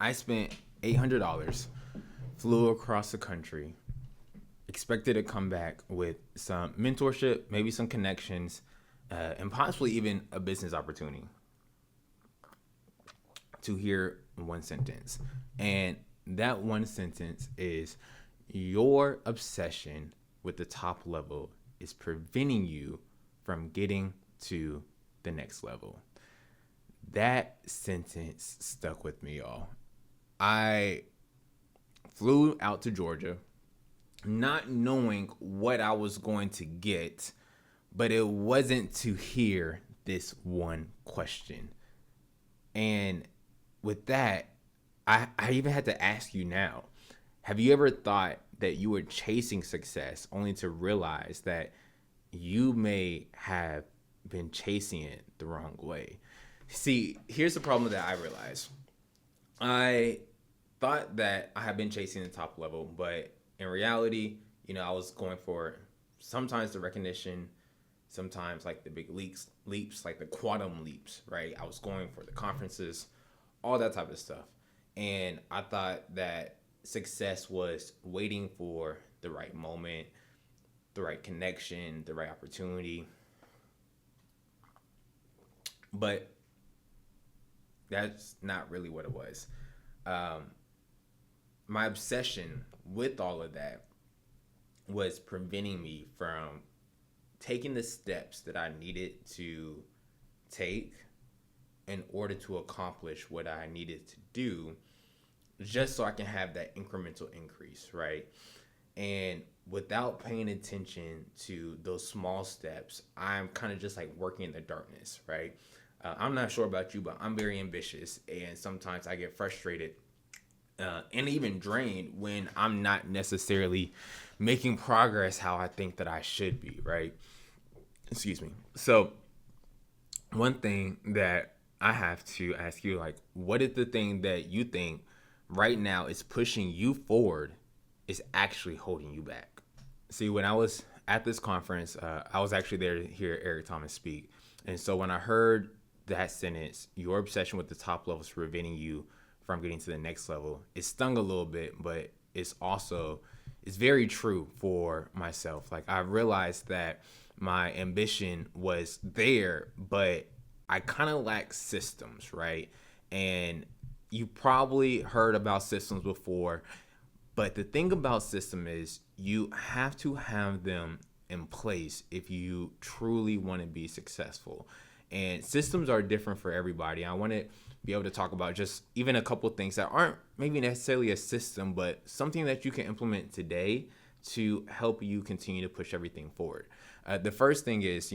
I spent $800, flew across the country, expected to come back with some mentorship, maybe some connections, and possibly even a business opportunity, to hear one sentence. And that one sentence is, your obsession with the top level is preventing you from getting to the next level. That sentence stuck with me, y'all. I flew out to Georgia not knowing what I was going to get, but it wasn't to hear this one question. And with that, I even had to ask you now, have you ever thought that you were chasing success only to realize that you may have been chasing it the wrong way? See, here's the problem that I realized. I thought that I had been chasing the top level, but in reality, I was going for sometimes the recognition, sometimes like the big leaps, like the quantum leaps, right? I was going for the conferences, all that type of stuff. And I thought that success was waiting for the right moment, the right connection, the right opportunity. But that's not really what it was. My obsession with all of that was preventing me from taking the steps that I needed to take in order to accomplish what I needed to do, just so I can have that incremental increase, right? And without paying attention to those small steps, I'm kind of just like working in the darkness, right? I'm not sure about you, but I'm very ambitious, and sometimes I get frustrated and even drained when I'm not necessarily making progress how I think that I should be, right? Excuse me. So one thing that I have to ask you, like, what is the thing that you think right now is pushing you forward is actually holding you back? See, when I was at this conference, I was actually there to hear Eric Thomas speak. And so when I heard that sentence, your obsession with the top level is preventing you from getting to the next level, it stung a little bit, but it's very true for myself. Like, I realized that my ambition was there, but I kind of lack systems, right? And you probably heard about systems before, but the thing about system is you have to have them in place if you truly want to be successful. And systems are different for everybody. I want to be able to talk about just even a couple of things that aren't maybe necessarily a system, but something that you can implement today to help you continue to push everything forward. The first thing is,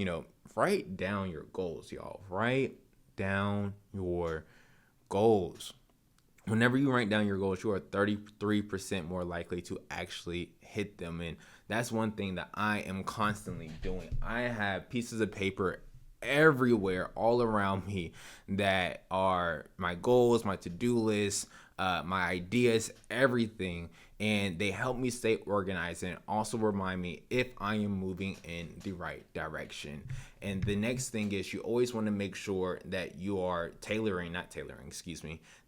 write down your goals, y'all. Write down your goals. Whenever you write down your goals, you are 33% more likely to actually hit them. And that's one thing that I am constantly doing. I have pieces of paper everywhere, all around me, that are my goals, my to-do list, my ideas, everything. And they help me stay organized and also remind me if I am moving in the right direction. And the next thing is, you always want to make sure that you are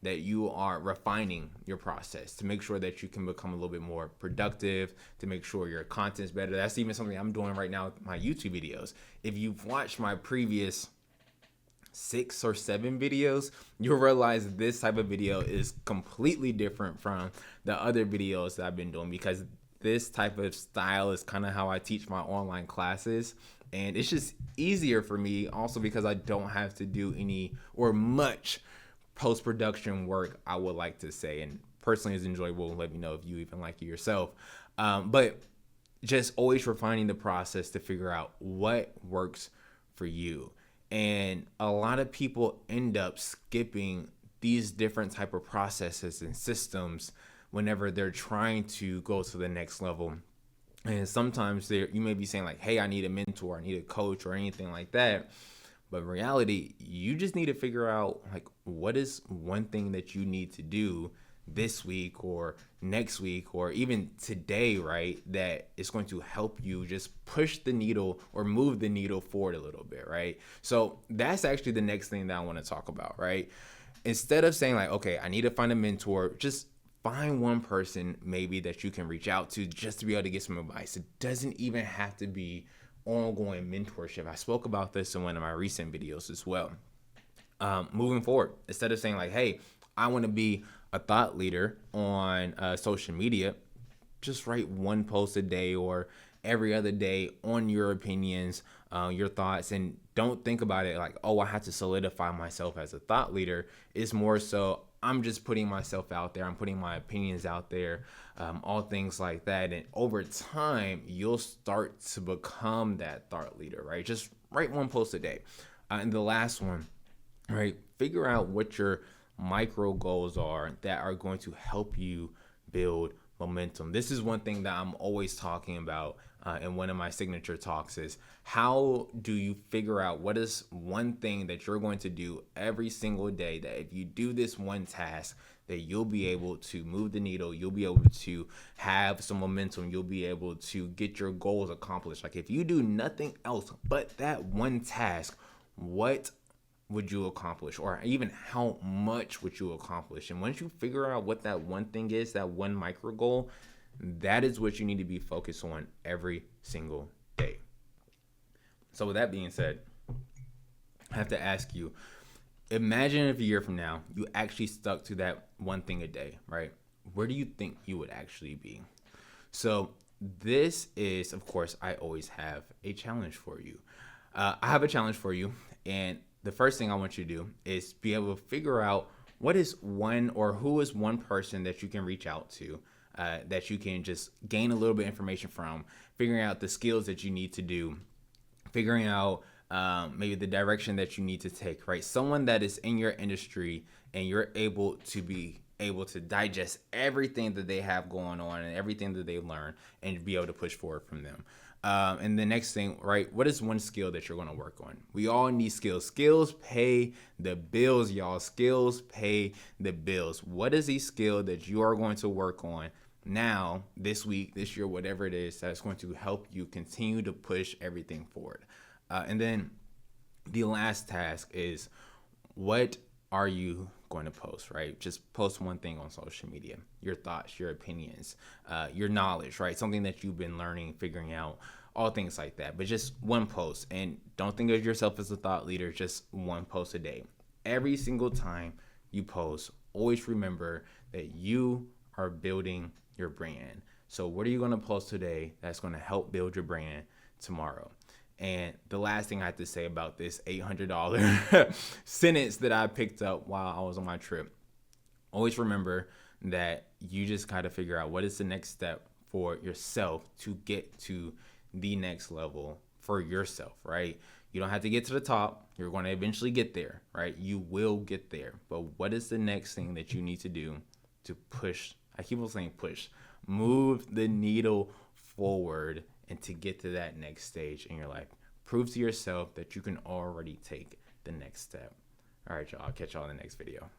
that you are refining your process to make sure that you can become a little bit more productive, to make sure your content's better. That's even something I'm doing right now with my YouTube videos. If you've watched my previous 6 or 7 videos, you'll realize this type of video is completely different from the other videos that I've been doing, because this type of style is kind of how I teach my online classes. And it's just easier for me also because I don't have to do any or much post-production work, I would like to say. And personally, it's enjoyable. Let me know if you even like it yourself. But just always refining the process to figure out what works for you. And a lot of people end up skipping these different type of processes and systems whenever they're trying to go to the next level. And sometimes you may be saying like, hey, I need a mentor, I need a coach or anything like that. But in reality, you just need to figure out like, what is one thing that you need to do this week or next week or even today, right, that is going to help you just push the needle or move the needle forward a little bit, right? So that's actually the next thing that I want to talk about, right? instead of saying like, okay, I need to find a mentor, just find one person maybe that you can reach out to just to be able to get some advice. It doesn't even have to be ongoing mentorship. I spoke about this in one of my recent videos as well. Moving forward, instead of saying like, hey, I want to be a thought leader on social media, just write one post a day or every other day on your opinions, your thoughts, and don't think about it like, oh, I have to solidify myself as a thought leader. It's more so I'm just putting myself out there. I'm putting my opinions out there, all things like that. And over time, you'll start to become that thought leader, right? Just write one post a day. And the last one, right? Figure out what your micro goals are that are going to help you build momentum. This is one thing that I'm always talking about in one of my signature talks is how do you figure out what is one thing that you're going to do every single day that if you do this one task that you'll be able to move the needle, you'll be able to have some momentum, you'll be able to get your goals accomplished. Like if you do nothing else but that one task, what would you accomplish, or even how much would you accomplish? And once you figure out what that one thing is, that one micro goal, that is what you need to be focused on every single day. So with that being said, I have to ask you, imagine if a year from now you actually stuck to that one thing a day, right? Where do you think you would actually be? So this is, of course, I always have a challenge for you. I have a challenge for you, and the first thing I want you to do is be able to figure out what is one or who is one person that you can reach out to, that you can just gain a little bit of information from, figuring out the skills that you need to do, figuring out maybe the direction that you need to take, right? Someone that is in your industry and you're able to digest everything that they have going on and everything that they learn and be able to push forward from them. And the next thing, right? What is one skill that you're going to work on? We all need skills. Skills pay the bills, y'all. Skills pay the bills. What is a skill that you are going to work on now, this week, this year, whatever it is, that's going to help you continue to push everything forward? And then the last task is, what are you going to post, right? Just post one thing on social media, your thoughts, your opinions, your knowledge, right? Something that you've been learning, figuring out, all things like that. But just one post, and don't think of yourself as a thought leader, just one post a day. Every single time you post, always remember that you are building your brand. So what are you going to post today that's going to help build your brand tomorrow? And the last thing I have to say about this $800 sentence that I picked up while I was on my trip, always remember that you just got to figure out what is the next step for yourself to get to the next level for yourself, right? You don't have to get to the top. You're going to eventually get there, right? You will get there. But what is the next thing that you need to do to push? I keep on saying push. Move the needle forward and to get to that next stage in your life. Prove to yourself that you can already take the next step. All right, y'all. I'll catch y'all in the next video.